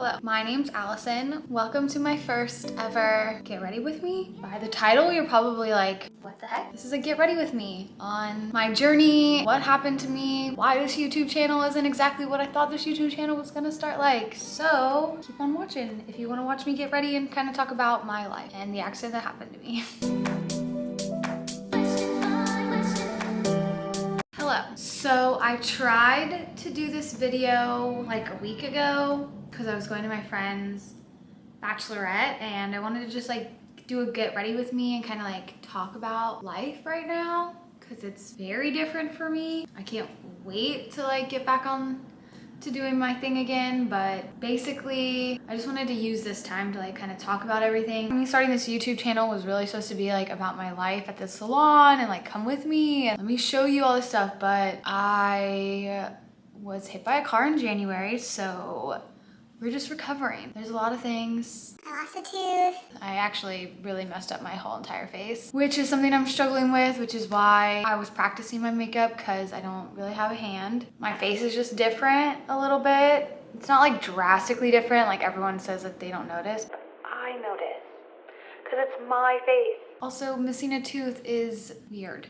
Hello, my name's Allison. Welcome to my first ever Get Ready With Me. By the title, you're probably like, what the heck? This is a Get Ready With Me on my journey, what happened to me, why this YouTube channel isn't exactly what I thought this YouTube channel was gonna start like. So keep on watching if you wanna watch me get ready and kind of talk about my life and the accident that happened to me. Hello. So I tried to do this video like a week ago because I was going to my friend's bachelorette and I wanted to just like do a get ready with me and kind of like talk about life right now because it's very different for me. I can't wait to like get back on to doing my thing again, but basically I just wanted to use this time to like kind of talk about everything. I mean, starting this YouTube channel was really supposed to be like about my life at the salon and like come with me and let me show you all this stuff, but I was hit by a car in January, so we're just recovering. There's a lot of things. I lost a tooth. I actually really messed up my whole entire face, which is something I'm struggling with, which is why I was practicing my makeup because I don't really have a hand. My face is just different a little bit. It's not like drastically different, like everyone says that they don't notice, but I notice because it's my face. Also, missing a tooth is weird.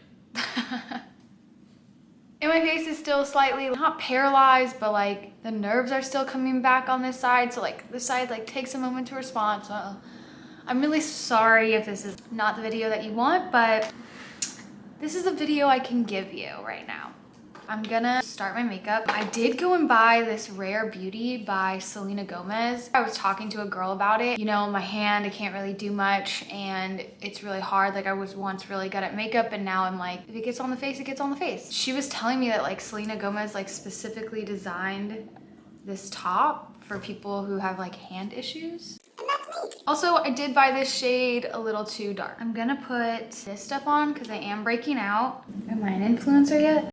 And my face is still slightly, not paralyzed, but like the nerves are still coming back on this side. So like this side like takes a moment to respond. So I'm really sorry if this is not the video that you want, but this is a video I can give you right now. I'm gonna start my makeup. I did go and buy this Rare Beauty by Selena Gomez. I was talking to a girl about it. You know, my hand, I can't really do much and it's really hard. Like I was once really good at makeup and now I'm like, if it gets on the face, it gets on the face. She was telling me that like Selena Gomez like specifically designed this top for people who have like hand issues. And that's me. Also, I did buy this shade a little too dark. I'm gonna put this stuff on because I am breaking out. Am I an influencer yet?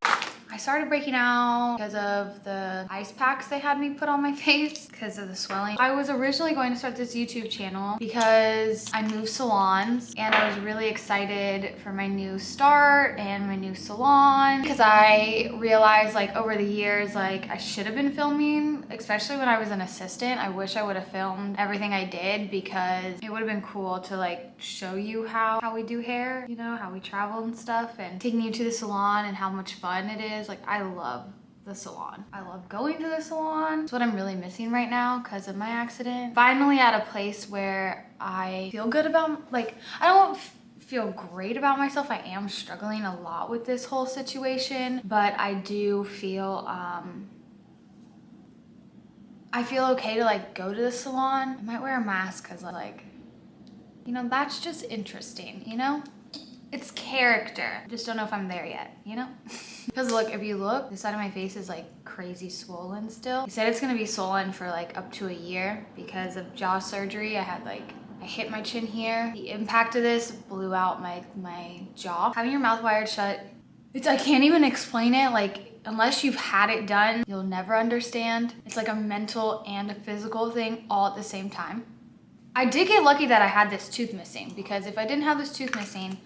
I started breaking out because of the ice packs they had me put on my face because of the swelling. I was originally going to start this YouTube channel because I moved salons and I was really excited for my new start and my new salon because I realized like over the years like I should have been filming, especially when I was an assistant. I wish I would have filmed everything I did because it would have been cool to like show you how we do hair, you know, how we travel and stuff, and taking you to the salon and how much fun it is. Like I love the salon. I love going to the salon. It's what I'm really missing right now because of my accident. Finally at a place where I feel good about, like, I don't feel great about myself. I am struggling a lot with this whole situation, but I do feel, I feel okay to like go to the salon. I might wear a mask because like, you know, that's just interesting, you know? It's character. Just don't know if I'm there yet, you know? Because look, if you look, this side of my face is like crazy swollen still. He said it's gonna be swollen for like up to a year because of jaw surgery. I hit my chin here. The impact of this blew out my jaw. Having your mouth wired shut, I can't even explain it. Like, unless you've had it done, you'll never understand. It's like a mental and a physical thing all at the same time. I did get lucky that I had this tooth missing because if I didn't have this tooth missing,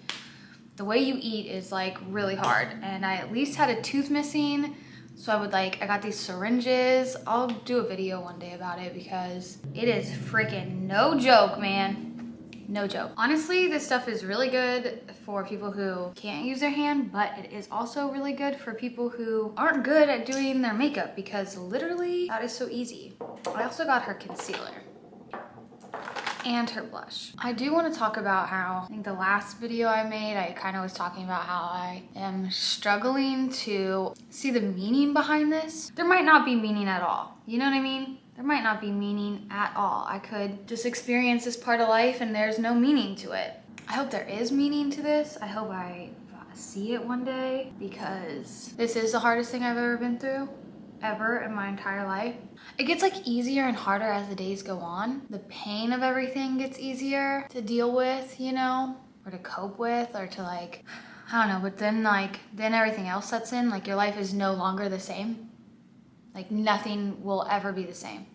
the way you eat is like really hard, and I at least had a tooth missing. So I got these syringes. I'll do a video one day about it because it is freaking no joke, man. No joke. Honestly, this stuff is really good for people who can't use their hand, but it is also really good for people who aren't good at doing their makeup because literally that is so easy. I also got her concealer and her blush. I do want to talk about how, I think the last video I made, I kind of was talking about how I am struggling to see the meaning behind this. There might not be meaning at all. You know what I mean? There might not be meaning at all. I could just experience this part of life and there's no meaning to it. I hope there is meaning to this. I hope I see it one day because this is the hardest thing I've ever been through. Ever in my entire life. It gets like easier and harder as the days go on. The pain of everything gets easier to deal with, you know, or to cope with, or to like, I don't know, but then everything else sets in. Like your life is no longer the same. Like nothing will ever be the same,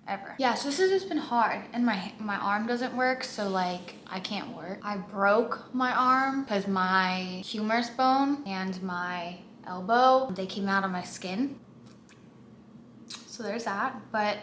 ever. Yeah, so this has just been hard, and my arm doesn't work, so like I can't work. I broke my arm because my humerus bone and my elbow, they came out of my skin. So there's that, but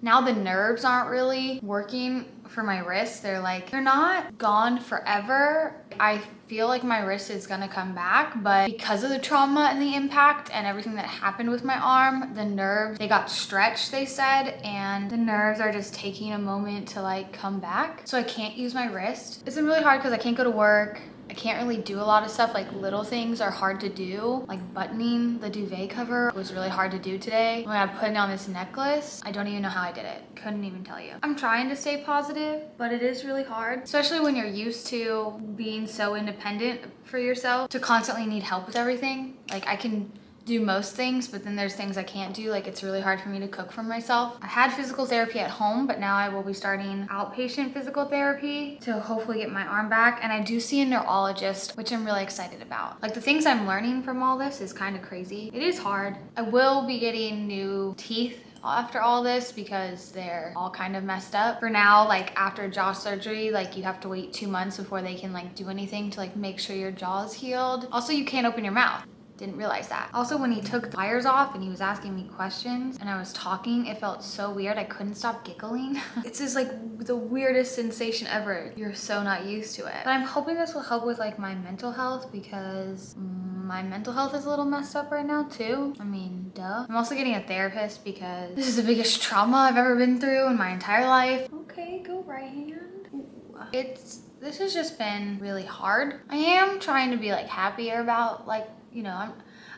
Now the nerves aren't really working for my wrist. They're not gone forever. I feel like my wrist is gonna come back, but because of the trauma and the impact and everything that happened with my arm, the nerves, they got stretched, they said, and the nerves are just taking a moment to like come back. So I can't use my wrist. It's been really hard because I can't go to work. I can't really do a lot of stuff. Like little things are hard to do. Like buttoning the duvet cover was really hard to do today. When I put on this necklace, I don't even know how I did it. Couldn't even tell you. I'm trying to stay positive, but it is really hard, especially when you're used to being so independent for yourself, to constantly need help with everything. Like I can do most things, but then there's things I can't do. Like it's really hard for me to cook for myself. I had physical therapy at home, but now I will be starting outpatient physical therapy to hopefully get my arm back. And I do see a neurologist, which I'm really excited about. Like the things I'm learning from all this is kind of crazy. It is hard. I will be getting new teeth after all this because they're all kind of messed up. For now, like after jaw surgery, like you have to wait 2 months before they can like do anything to like make sure your jaw is healed. Also, you can't open your mouth. Didn't realize that. Also, when he took the wires off and he was asking me questions and I was talking, it felt so weird. I couldn't stop giggling. It's just like the weirdest sensation ever. You're so not used to it. But I'm hoping this will help with like my mental health because my mental health is a little messed up right now too. I mean, duh. I'm also getting a therapist because this is the biggest trauma I've ever been through in my entire life. Okay, go right hand. Ooh. This has just been really hard. I am trying to be like happier about like, you know,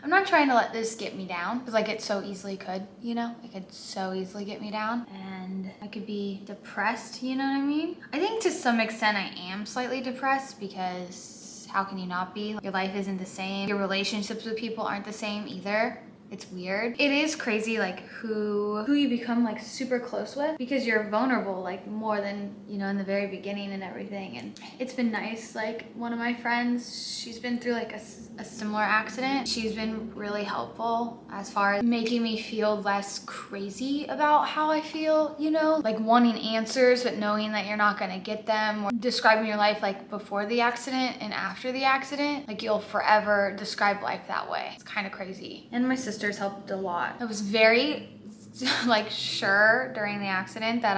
I'm not trying to let this get me down because like it so easily could, you know, it could so easily get me down and I could be depressed, you know what I mean? I think to some extent I am slightly depressed because how can you not be? Your life isn't the same. Your relationships with people aren't the same either. It's weird. It is crazy like who you become like super close with because you're vulnerable like more than, you know, in the very beginning and everything. And it's been nice. Like one of my friends, she's been through like a similar accident. She's been really helpful as far as making me feel less crazy about how I feel, you know, like wanting answers but knowing that you're not gonna get them, or describing your life like before the accident and after the accident. Like you'll forever describe life that way. It's kind of crazy. And my sisters helped a lot. I was very like sure during the accident that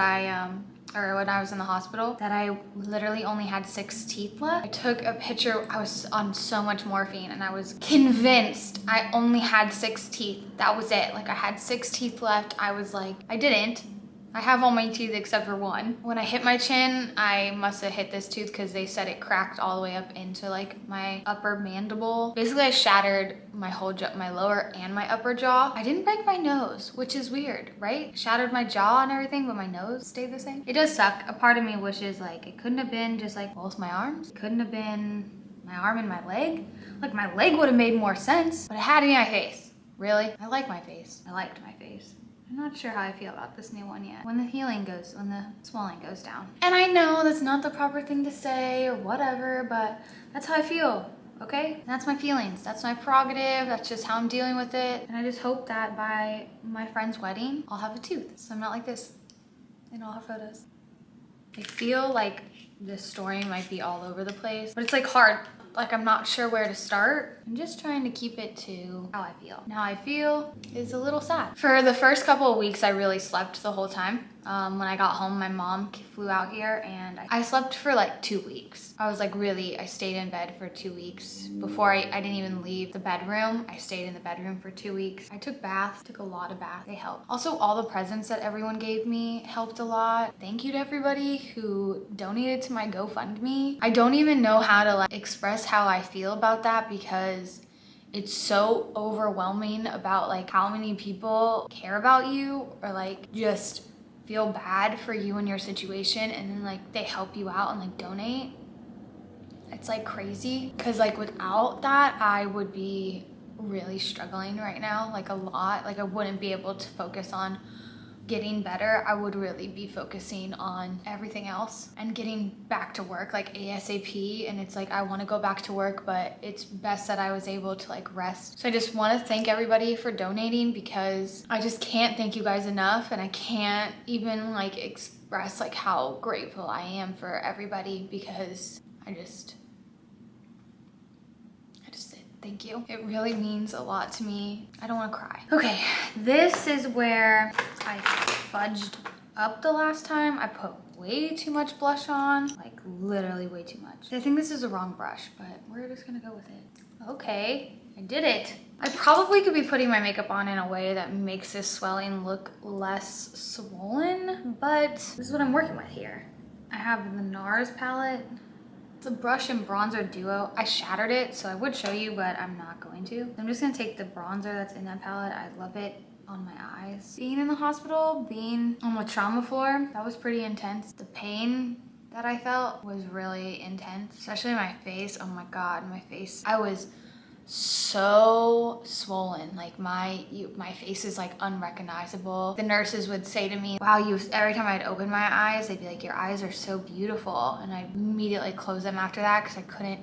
or when I was in the hospital, that I literally only had 6 teeth left. I took a picture, I was on so much morphine and I was convinced I only had 6 teeth. That was it. Like I had 6 teeth left. I was like, I didn't. I have all my teeth except for one. When I hit my chin, I must have hit this tooth because they said it cracked all the way up into like my upper mandible. Basically, I shattered my whole jaw, my lower and my upper jaw. I didn't break my nose, which is weird, right? Shattered my jaw and everything, but my nose stayed the same. It does suck. A part of me wishes like it couldn't have been just like both my arms. It couldn't have been my arm and my leg. Like my leg would have made more sense, but it had to be my face. Really? I like my face. I liked my face. I'm not sure how I feel about this new one yet. When the swelling goes down. And I know that's not the proper thing to say or whatever, but that's how I feel, okay? That's my feelings. That's my prerogative. That's just how I'm dealing with it. And I just hope that by my friend's wedding, I'll have a tooth. So I'm not like this in all her photos. I feel like this story might be all over the place, but it's like hard. Like I'm not sure where to start. I'm just trying to keep it to how I feel. And how I feel is a little sad. For the first couple of weeks, I really slept the whole time. When I got home, my mom flew out here and I slept for like 2 weeks. I stayed in bed for 2 weeks. Before I didn't even leave the bedroom. I stayed in the bedroom for 2 weeks. I took baths, took a lot of baths. They helped. Also, all the presents that everyone gave me helped a lot. Thank you to everybody who donated to my GoFundMe. I don't even know how to like express how I feel about that because it's so overwhelming about like how many people care about you or like just feel bad for you and your situation, and then like they help you out and like donate. It's like crazy because like without that I would be really struggling right now, like a lot. Like I wouldn't be able to focus on getting better. I would really be focusing on everything else and getting back to work like ASAP. And it's like I want to go back to work, but it's best that I was able to like rest. So I just want to thank everybody for donating because I just can't thank you guys enough, and I can't even like express like how grateful I am for everybody because I just thank you. It really means a lot to me. I don't want to cry. Okay, this is where I fudged up the last time. I put way too much blush on, like literally way too much. I think this is the wrong brush, but we're just gonna go with it. Okay, I did it. I probably could be putting my makeup on in a way that makes this swelling look less swollen, but this is what I'm working with here. I have the NARS palette. It's a brush and bronzer duo. I shattered it, so I would show you, but I'm not going to. I'm just gonna take the bronzer that's in that palette. I love it on my eyes. Being in the hospital, being on the trauma floor, that was pretty intense. The pain that I felt was really intense, especially my face. Oh my God, my face. I was so swollen. Like my face is like unrecognizable. The nurses would say to me, wow, every time I'd open my eyes, they'd be like, your eyes are so beautiful. And I'd immediately close them after that because I couldn't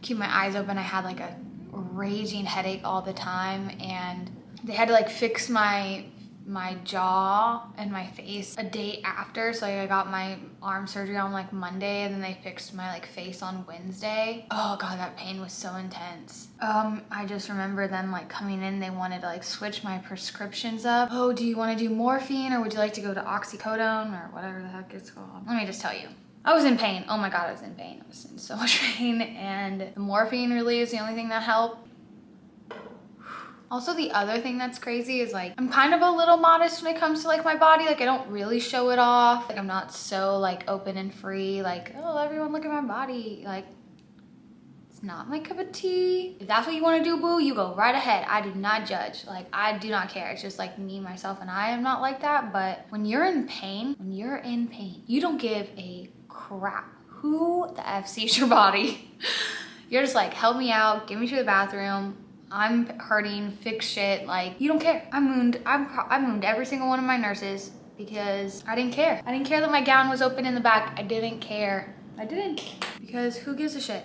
keep my eyes open. I had like a raging headache all the time, and they had to like fix my jaw and my face a day after. So like, I got my arm surgery on like Monday, and then they fixed my like face on Wednesday. Oh God, that pain was so intense. I just remember them like coming in, they wanted to like switch my prescriptions up. Oh, do you want to do morphine, or would you like to go to oxycodone or whatever the heck it's called? Let me just tell you. I was in pain. Oh my God, I was in pain. I was in so much pain, and the morphine really is the only thing that helped. Also, the other thing that's crazy is like, I'm kind of a little modest when it comes to like my body. Like I don't really show it off. Like I'm not so like open and free. Like, oh, everyone look at my body. Like it's not my cup of tea. If that's what you want to do, boo, you go right ahead. I do not judge. Like I do not care. It's just like me, myself, and I am not like that. But when you're in pain, you don't give a crap who the F sees your body. You're just like, help me out, get me to the bathroom. I'm hurting, fix shit. Like, you don't care. I mooned every single one of my nurses because I didn't care. I didn't care that my gown was open in the back. I didn't care. I didn't. Because who gives a shit?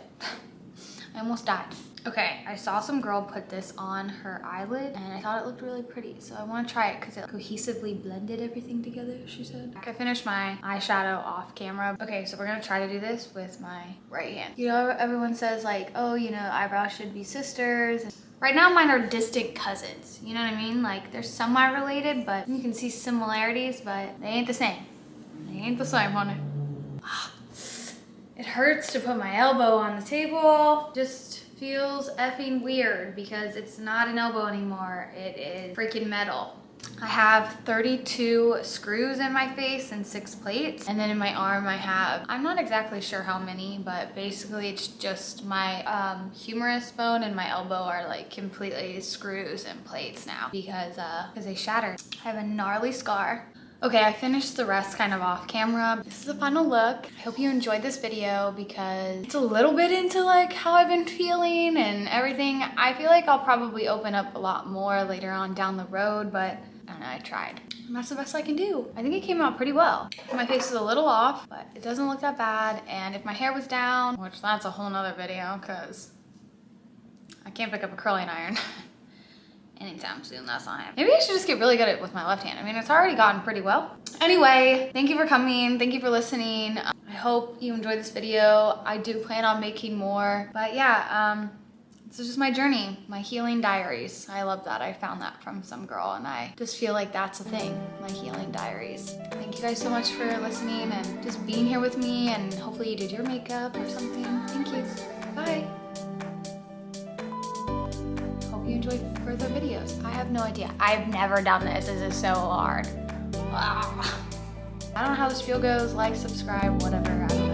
I almost died. Okay, I saw some girl put this on her eyelid and I thought it looked really pretty. So I want to try it because it cohesively blended everything together, she said. I finished my eyeshadow off camera. Okay, so we're going to try to do this with my right hand. You know, everyone says like, oh, you know, eyebrows should be sisters. Right now, mine are distant cousins. You know what I mean? Like, they're semi-related, but you can see similarities, but they ain't the same. They ain't the same, honey. It hurts to put my elbow on the table. Just feels effing weird because it's not an elbow anymore. It is freaking metal. I have 32 screws in my face and 6 plates. And then in my arm I have, I'm not exactly sure how many, but basically it's just my humerus bone and my elbow are like completely screws and plates now because they shattered. I have a gnarly scar. Okay, I finished the rest kind of off camera. This is the final look. I hope you enjoyed this video because it's a little bit into like how I've been feeling and everything. I feel like I'll probably open up a lot more later on down the road, but I don't know, I tried. And that's the best I can do. I think it came out pretty well. My face is a little off, but it doesn't look that bad. And if my hair was down, which that's a whole nother video because I can't pick up a curling iron anytime soon, that's not happening. Maybe I should just get really good at it with my left hand. I mean, it's already gotten pretty well. Anyway, thank you for coming. Thank you for listening. I hope you enjoyed this video. I do plan on making more, but yeah, this is just my journey, my healing diaries. I love that. I found that from some girl and I just feel like that's a thing, my healing diaries. Thank you guys so much for listening and just being here with me, and hopefully you did your makeup or something. Thank you. Bye. Hope you enjoyed further videos. I have no idea. I've never done this. This is so hard. I don't know how this video goes. Like, subscribe, whatever. I don't know.